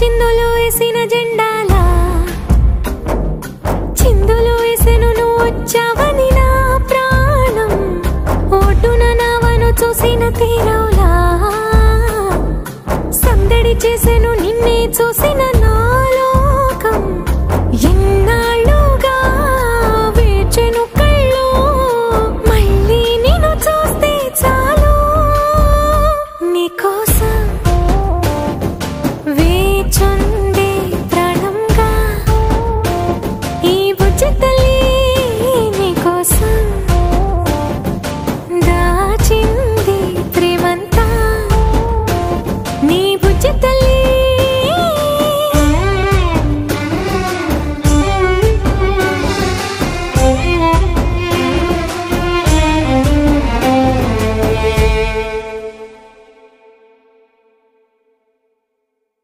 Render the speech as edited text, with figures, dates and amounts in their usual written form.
చిందులు వేసిన జెండాలా చిందులు వేసెను నువ్వు వచ్చావని నా ప్రాణం ఒడ్డున నావను చూసిన తీరవులా సందడి చేసెను నిన్నే చూసిన నా లోకం ఎన్నాళ్ళుగా వేచెను కళ్ళు మళ్ళీ నిన్ను చూస్తే చాలు నీకోసం వేచున్న